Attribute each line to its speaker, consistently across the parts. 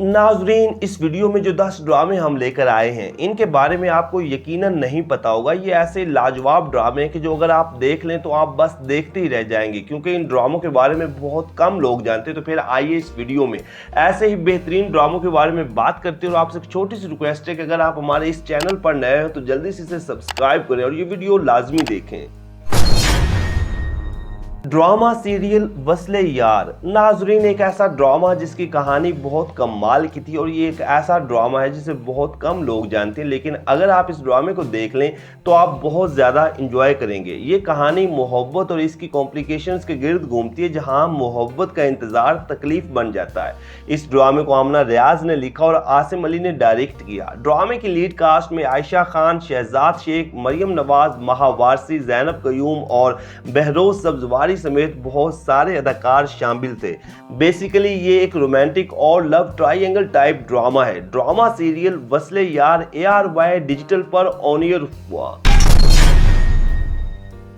Speaker 1: नाजरीन, इस वीडियो में जो 10 ड्रामे हम लेकर आए हैं इनके बारे में आपको यकीनन नहीं पता होगा। ये ऐसे लाजवाब ड्रामे हैं कि जो अगर आप देख लें तो आप बस देखते ही रह जाएंगे, क्योंकि इन ड्रामों के बारे में बहुत कम लोग जानते हैं। तो फिर आइए इस वीडियो में ऐसे ही बेहतरीन ड्रामों के बारे में बात करते हैं। और आपसे एक छोटी सी रिक्वेस्ट है कि अगर आप हमारे इस चैनल पर नए हैं तो जल्दी से इसे सब्सक्राइब करें और ये वीडियो लाजमी देखें। ड्रामा सीरियल वस्ले यार। नाजरीन, एक ऐसा ड्रामा जिसकी कहानी बहुत कमाल की थी और ये एक ऐसा ड्रामा है जिसे बहुत कम लोग जानते हैं, लेकिन अगर आप इस ड्रामे को देख लें तो आप बहुत ज़्यादा इंजॉय करेंगे। ये कहानी मोहब्बत और इसकी कॉम्प्लिकेशंस के गिर्द घूमती है, जहां मोहब्बत का इंतज़ार तकलीफ बन जाता है। इस ड्रामे को आमना रियाज ने लिखा और आसिम अली ने डायरेक्ट किया। ड्रामे की लीड कास्ट में आयशा खान, शहजाद शेख, मरियम नवाज, महावारसी, जैनब कयूम और बहरोज सब्जवारी समेत बहुत सारे अदाकार शामिल थे। बेसिकली ये एक रोमांटिक और लव ट्रायंगल टाइप ड्रामा है। ड्रामा सीरियल वस्ले यार ARY डिजिटल पर ऑन एयर हुआ।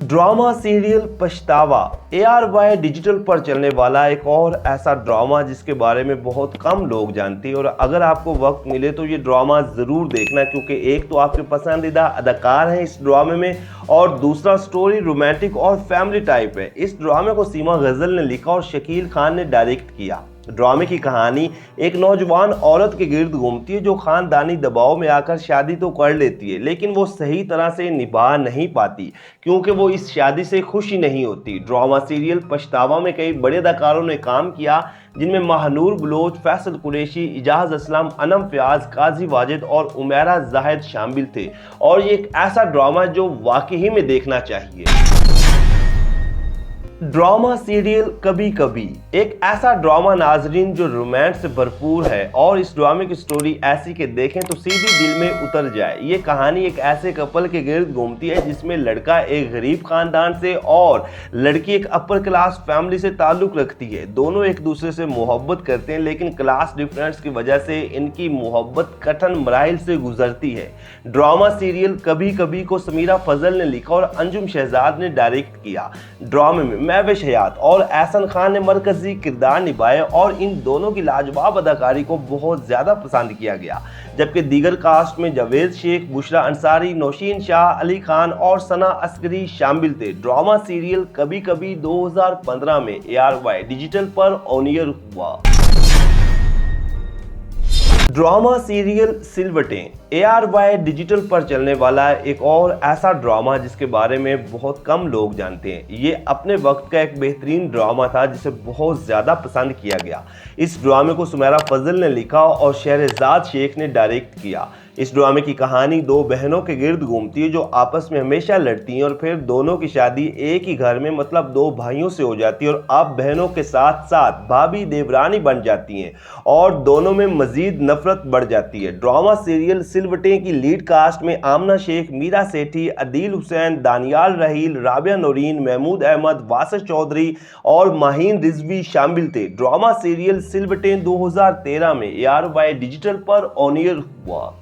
Speaker 1: ड्रामा सीरियल पछतावा ARY डिजिटल पर चलने वाला एक और ऐसा ड्रामा जिसके बारे में बहुत कम लोग जानते हैं। और अगर आपको वक्त मिले तो ये ड्रामा ज़रूर देखना, क्योंकि एक तो आपके पसंदीदा अदाकार हैं इस ड्रामे में और दूसरा स्टोरी रोमांटिक और फैमिली टाइप है। इस ड्रामे को सीमा गजल ने लिखा और शकील खान ने डायरेक्ट किया। ड्रामे की कहानी एक नौजवान औरत के गिर्द घूमती है जो खानदानी दबाव में आकर शादी तो कर लेती है, लेकिन वो सही तरह से निभा नहीं पाती क्योंकि वो इस शादी से खुश ही नहीं होती। ड्रामा सीरियल पछतावा में कई बड़े अदाकारों ने काम किया, जिनमें महानूर बलोच, फैसल कुरैशी, इजाज असलम, अनम फयाज, काजी वाजिद और उमेरा जाहिद शामिल थे। और ये एक ऐसा ड्रामा जो वाकई में देखना चाहिए। ड्रामा सीरियल कभी कभी एक ऐसा ड्रामा नाजरीन जो रोमांस से भरपूर है और इस ड्रामे की स्टोरी ऐसी कि देखें तो सीधी दिल में उतर जाए। ये कहानी एक ऐसे कपल के गिर्द घूमती है जिसमें लड़का एक गरीब खानदान से और लड़की एक अपर क्लास फैमिली से ताल्लुक रखती है। दोनों एक दूसरे से मोहब्बत करते हैं, लेकिन क्लास डिफरेंस की वजह से इनकी मोहब्बत कठिन मराहिल से गुजरती है। ड्रामा सीरियल कभी कभी को समीरा फजल ने लिखा और अंजुम शहजाद ने डायरेक्ट किया। ड्रामे में महविश हयात और एहसन खान ने मरकजी किरदार निभाए और इन दोनों की लाजवाब अदाकारी को बहुत ज्यादा पसंद किया गया। जबकि दीगर कास्ट में जावेद शेख, बुशरा अंसारी, नौशीन शाह, अली खान और सना अस्करी शामिल थे। ड्रामा सीरियल कभी कभी 2015 में ARY डिजिटल पर ऑन एयर हुआ। ड्रामा सीरियल सिलवटें ARY डिजिटल पर चलने वाला एक और ऐसा ड्रामा जिसके बारे में बहुत कम लोग जानते हैं। ये अपने वक्त का एक बेहतरीन ड्रामा था जिसे बहुत ज़्यादा पसंद किया गया। इस ड्रामे को सुमेरा फजल ने लिखा और शहरजाद शेख ने डायरेक्ट किया। इस ड्रामे की कहानी दो बहनों के गिर्द घूमती है जो आपस में हमेशा लड़ती हैं और फिर दोनों की शादी एक ही घर में मतलब दो भाइयों से हो जाती है और अब बहनों के साथ साथ भाभी देवरानी बन जाती हैं और दोनों में मजीद नफरत बढ़ जाती है। ड्रामा सीरियल सिलवटें की लीड कास्ट में आमना शेख, मीरा सेठी, अदील हुसैन, दानियाल रहील, राबिया नौरीन, महमूद अहमद, वासिफ चौधरी और माहीन रिजवी शामिल थे। ड्रामा सीरियल सिलवटें 2013 में ARY डिजिटल पर ऑन एयर हुआ।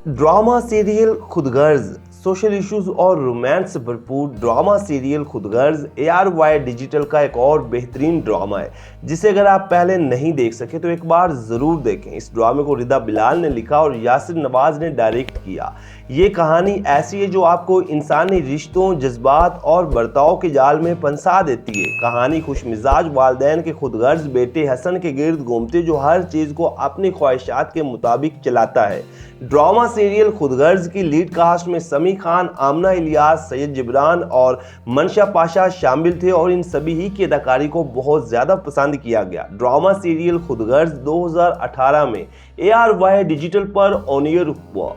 Speaker 1: ड्रामा सीरियल खुदगर्ज सोशल इश्यूज और रोमांस से भरपूर ड्रामा सीरियल खुदगर्ज ARY डिजिटल का एक और बेहतरीन ड्रामा है जिसे अगर आप पहले नहीं देख सके तो एक बार ज़रूर देखें। इस ड्रामे को रिदा बिलाल ने लिखा और यासिर नवाज ने डायरेक्ट किया। ये कहानी ऐसी है जो आपको इंसानी रिश्तों, जज्बात और बर्ताव के जाल में फंसा देती है। कहानी खुशमिजाज वालिदैन के खुदगर्ज बेटे हसन के गिर्द घूमते जो हर चीज़ को अपनी ख्वाहिशात के मुताबिक चलाता है। ड्रामा सीरियल खुदगर्ज की लीड कास्ट में समी खान, आमना इलियास, सैयद जिब्रान और मनशा पाशा शामिल थे और इन सभी ही की अदाकारी को बहुत ज़्यादा पसंद किया गया। ड्रामा सीरियल खुदगर्ज 2018 में ARY डिजिटल पर ऑन एयर हुआ।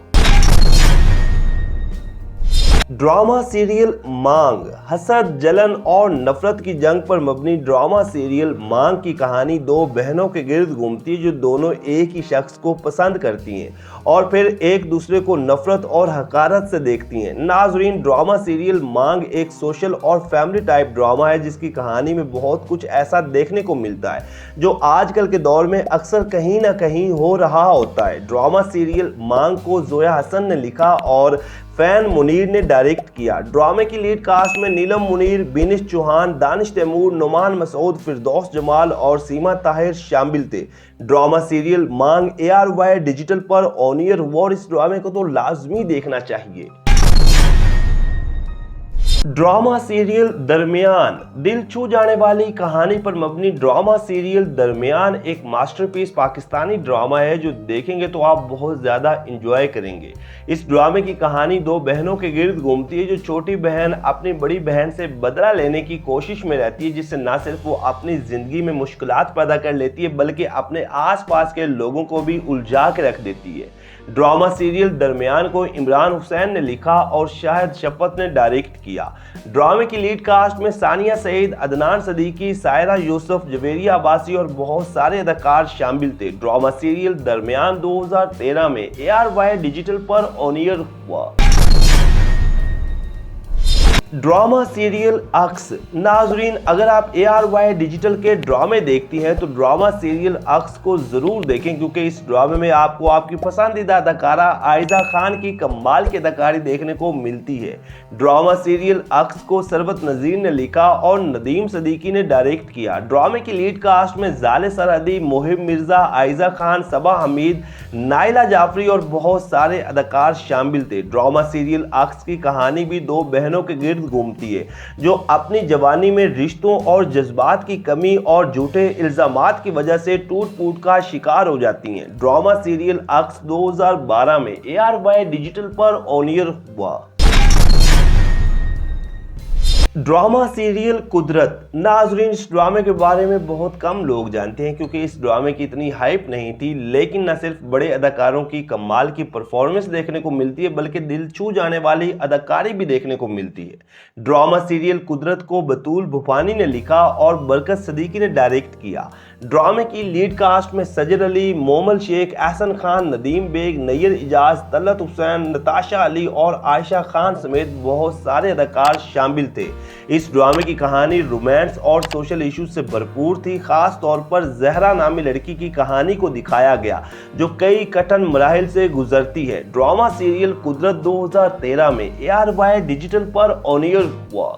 Speaker 1: ड्रामा सीरियल मांग हसद, जलन और नफरत की जंग पर मबनी ड्रामा सीरियल मांग की कहानी दो बहनों के गिर्द घूमती है जो दोनों एक ही शख्स को पसंद करती हैं और फिर एक दूसरे को नफरत और हकारत से देखती हैं। नाजरीन, ड्रामा सीरियल मांग एक सोशल और फैमिली टाइप ड्रामा है जिसकी कहानी में बहुत कुछ ऐसा देखने को मिलता है जो आजकल के दौर में अक्सर कहीं ना कहीं हो रहा होता है। ड्रामा सीरियल मांग को जोया हसन ने लिखा और फैन मुनीर ने डायरेक्ट किया। ड्रामे की लीड कास्ट में नीलम मुनीर, बिनिश चौहान, दानिश तैमूर, नुमान मसूद, फिरदौस जमाल और सीमा ताहिर शामिल थे। ड्रामा सीरियल मांग ARY डिजिटल पर ऑन एयर हुआ और इस ड्रामे को तो लाजमी देखना चाहिए। ड्रामा सीरियल दरमियान दिल छू जाने वाली कहानी पर मबनी ड्रामा सीरियल दरमियान एक मास्टरपीस पाकिस्तानी ड्रामा है जो देखेंगे तो आप बहुत ज़्यादा इंजॉय करेंगे। इस ड्रामे की कहानी दो बहनों के गिर्द घूमती है। जो छोटी बहन अपनी बड़ी बहन से बदला लेने की कोशिश में रहती है, जिससे न सिर्फ वो अपनी ज़िंदगी में मुश्किलात पैदा कर लेती है बल्कि अपने आसपास के लोगों को भी उलझा के रख देती है। ड्रामा सीरियल दरमियान को इमरान हुसैन ने लिखा और शाहिद शफकत ने डायरेक्ट किया। ड्रामे की लीड कास्ट में सानिया सईद, अदनान सदीकी, सायरा यूसुफ, जवेरिया अब्बासी और बहुत सारे अदाकार शामिल थे। ड्रामा सीरियल दरमियान 2013 में ARY डिजिटल पर ऑन एयर हुआ। ड्रामा सीरियल अक्स नाजरीन, अगर आप ARY डिजिटल के ड्रामे देखती हैं तो ड्रामा सीरियल अक्स को ज़रूर देखें, क्योंकि इस ड्रामे में आपको आपकी पसंदीदा अदाकारा आयजा खान की कमाल की अदाकारी देखने को मिलती है। ड्रामा सीरियल अक्स को सरवत नज़ीर ने लिखा और नदीम सदीकी ने डायरेक्ट किया। ड्रामे की लीड कास्ट में जाले सरहदी, मोहिब मिर्ज़ा, आयजा खान, सबा हमीद, नाइला जाफरी और बहुत सारे अदाकार शामिल थे। ड्रामा सीरियल अक्स की कहानी भी दो बहनों के गिर्द घूमती है जो अपनी जवानी में रिश्तों और जज्बात की कमी और झूठे इल्जामात की वजह से टूट फूट का शिकार हो जाती हैं। ड्रामा सीरियल अक्स 2012 में ARY डिजिटल पर ऑन एयर हुआ। ड्रामा सीरियल कुदरत नाजरीन, इस ड्रामे के बारे में बहुत कम लोग जानते हैं क्योंकि इस ड्रामे की इतनी हाइप नहीं थी, लेकिन न सिर्फ बड़े अदाकारों की कमाल की परफॉर्मेंस देखने को मिलती है बल्कि दिल छू जाने वाली अदाकारी भी देखने को मिलती है। ड्रामा सीरियल कुदरत को बतूल भूपानी ने लिखा और बरकत सदीकी ने डायरेक्ट किया। ड्रामे की लीड कास्ट में सजर अली, मोमल शेख, एहसन खान, नदीम बेग, नैयर इजाज, तलत हुसैन, नताशा अली और आयशा खान समेत बहुत सारे अदाकार शामिल थे। इस ड्रामे की कहानी रोमांस और सोशल इश्यूज से भरपूर थी। खास तौर पर जहरा नामी लड़की की कहानी को दिखाया गया जो कई कठिन मराहिल से गुजरती है। ड्रामा सीरियल कुदरत 2013 में ARY डिजिटल पर ऑन एयर हुआ।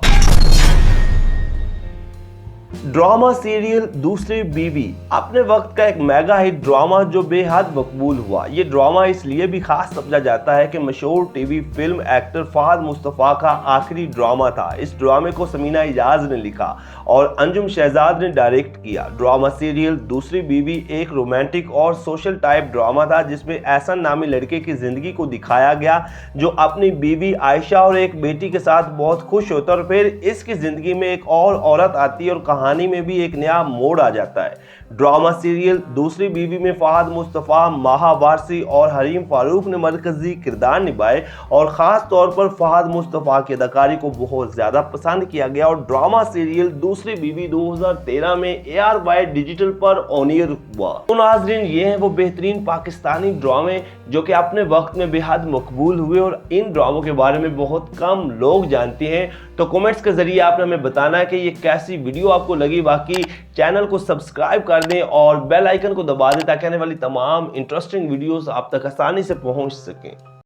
Speaker 1: ड्रामा सीरियल दूसरी बीवी अपने वक्त का एक मेगा हिट ड्रामा जो बेहद मकबूल हुआ। ये ड्रामा इसलिए भी खास समझा जाता है कि मशहूर TV film actor Fahad Mustafa का आखिरी ड्रामा था। इस ड्रामे को समीना इजाज ने लिखा और अंजुम शहजाद ने डायरेक्ट किया। ड्रामा सीरियल दूसरी बीवी एक रोमांटिक और सोशल टाइप ड्रामा था जिसमें एहसन नामी लड़के की जिंदगी को दिखाया गया जो अपनी बीवी आयशा और एक बेटी के साथ बहुत खुश होता है और फिर इसकी जिंदगी में एक और औरत आती है और कहानी में भी एक नया मोड़ आ जाता है। ड्रामा सीरियल दूसरी बीवी में फहद मुस्तफ़ा, माहा वारसी और हरीम फारूक ने मरकजी किरदार निभाए और ख़ास तौर पर फहद मुस्तफ़ा की अदाकारी को बहुत ज़्यादा पसंद किया गया। और ड्रामा सीरियल दूसरी बीवी 2013 में ARY डिजिटल पर ऑन एयर हुआ। तो नाज़रीन, ये हैं वो बेहतरीन पाकिस्तानी ड्रामे जो कि अपने वक्त में बेहद मकबूल हुए और इन ड्रामों के बारे में बहुत कम लोग जानते हैं। तो कमेंट्स के जरिए आपने हमें बताना है कि ये कैसी वीडियो आपको लगी। बाकी चैनल को सब्सक्राइब कर दें और बेल आइकन को दबा दें ताकि आने वाली तमाम इंटरेस्टिंग वीडियोस आप तक आसानी से पहुंच सकें।